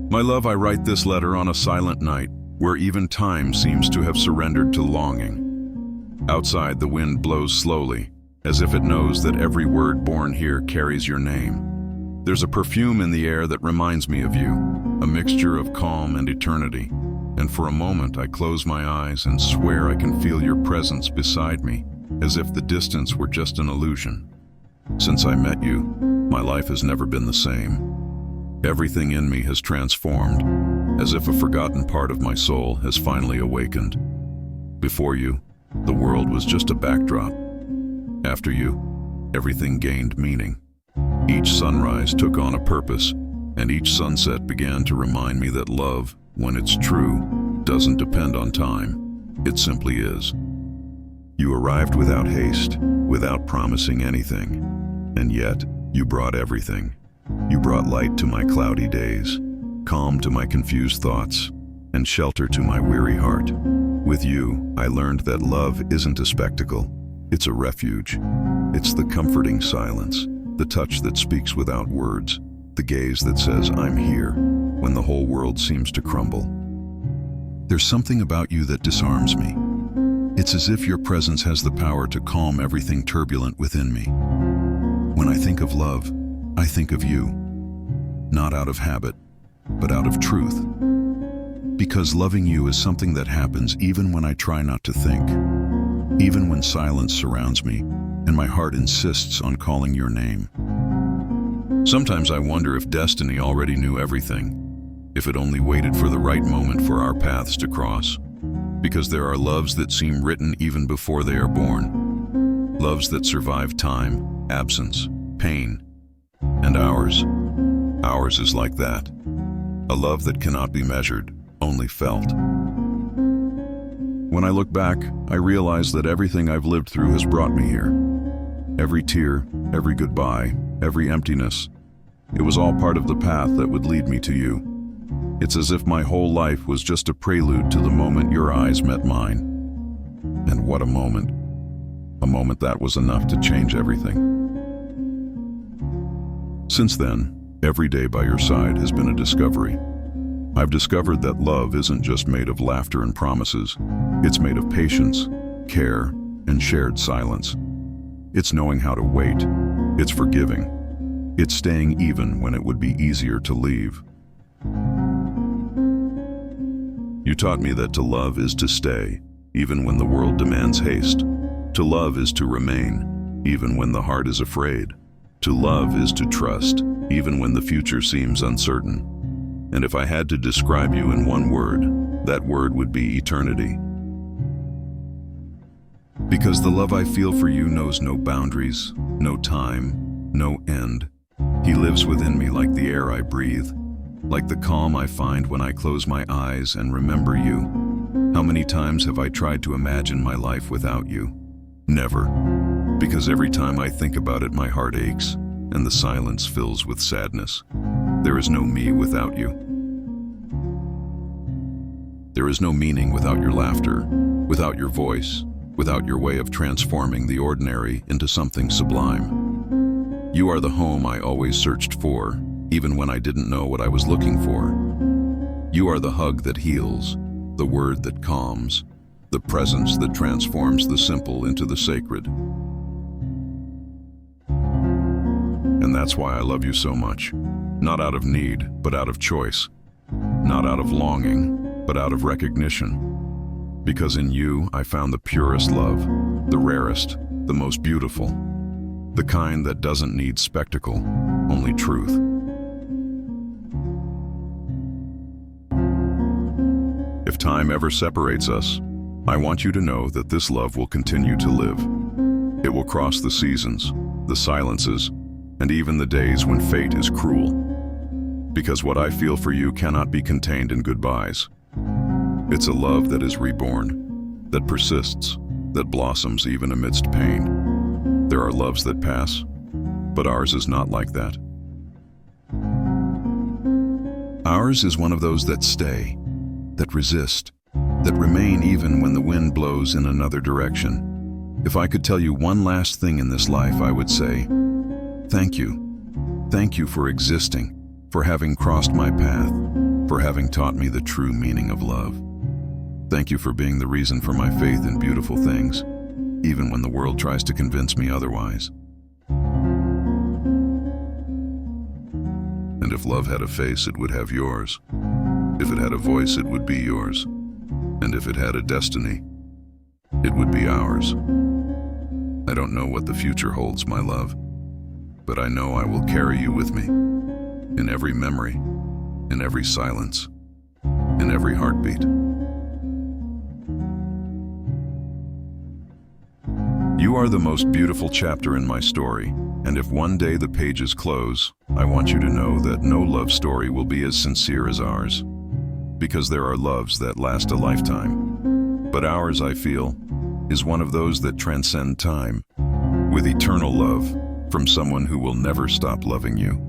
My love, I write this letter on a silent night, where even time seems to have surrendered to longing. Outside, the wind blows slowly, as if it knows that every word born here carries your name. There's a perfume in the air that reminds me of you, a mixture of calm and eternity. And for a moment, I close my eyes and swear I can feel your presence beside me, as if the distance were just an illusion. Since I met you, my life has never been the same. Everything in me has transformed, as if a forgotten part of my soul has finally awakened. Before you, the world was just a backdrop. After you, everything gained meaning. Each sunrise took on a purpose, and each sunset began to remind me that love, when it's true, doesn't depend on time. It simply is. You arrived without haste, without promising anything, and yet you brought everything. You brought light to my cloudy days, calm to my confused thoughts, and shelter to my weary heart. With you, I learned that love isn't a spectacle, it's a refuge. It's the comforting silence, the touch that speaks without words, the gaze that says, "I'm here," when the whole world seems to crumble. There's something about you that disarms me. It's as if your presence has the power to calm everything turbulent within me. When I think of love, I think of you, not out of habit, but out of truth. Because loving you is something that happens even when I try not to think, even when silence surrounds me and my heart insists on calling your name. Sometimes I wonder if destiny already knew everything, if it only waited for the right moment for our paths to cross. Because there are loves that seem written even before they are born. Loves that survive time, absence, pain. And ours is like that. A love that cannot be measured, only felt. When I look back, I realize that everything I've lived through has brought me here. Every tear, every goodbye, every emptiness. It was all part of the path that would lead me to you. It's as if my whole life was just a prelude to the moment your eyes met mine. And what a moment. A moment that was enough to change everything. Since then, every day by your side has been a discovery. I've discovered that love isn't just made of laughter and promises. It's made of patience, care, and shared silence. It's knowing how to wait. It's forgiving. It's staying even when it would be easier to leave. You taught me that to love is to stay, even when the world demands haste. To love is to remain, even when the heart is afraid. To love is to trust, even when the future seems uncertain. And if I had to describe you in one word, that word would be eternity. Because the love I feel for you knows no boundaries, no time, no end. He lives within me like the air I breathe, like the calm I find when I close my eyes and remember you. How many times have I tried to imagine my life without you? Never. Because every time I think about it, my heart aches, and the silence fills with sadness. There is no me without you. There is no meaning without your laughter, without your voice, without your way of transforming the ordinary into something sublime. You are the home I always searched for, even when I didn't know what I was looking for. You are the hug that heals, the word that calms, the presence that transforms the simple into the sacred. And that's why I love you so much. Not out of need, but out of choice. Not out of longing, but out of recognition. Because in you, I found the purest love, the rarest, the most beautiful. The kind that doesn't need spectacle, only truth. If time ever separates us, I want you to know that this love will continue to live. It will cross the seasons, the silences, and even the days when fate is cruel. Because what I feel for you cannot be contained in goodbyes. It's a love that is reborn, that persists, that blossoms even amidst pain. There are loves that pass, but ours is not like that. Ours is one of those that stay, that resist, that remain even when the wind blows in another direction. If I could tell you one last thing in this life, I would say, thank you. Thank you for existing, for having crossed my path, for having taught me the true meaning of love. Thank you for being the reason for my faith in beautiful things, even when the world tries to convince me otherwise. And if love had a face, it would have yours. If it had a voice, it would be yours. And if it had a destiny, it would be ours. I don't know what the future holds, my love, but I know I will carry you with me, in every memory, in every silence, in every heartbeat. You are the most beautiful chapter in my story, and if one day the pages close, I want you to know that no love story will be as sincere as ours, because there are loves that last a lifetime. But ours, I feel, is one of those that transcend time, with eternal love from someone who will never stop loving you.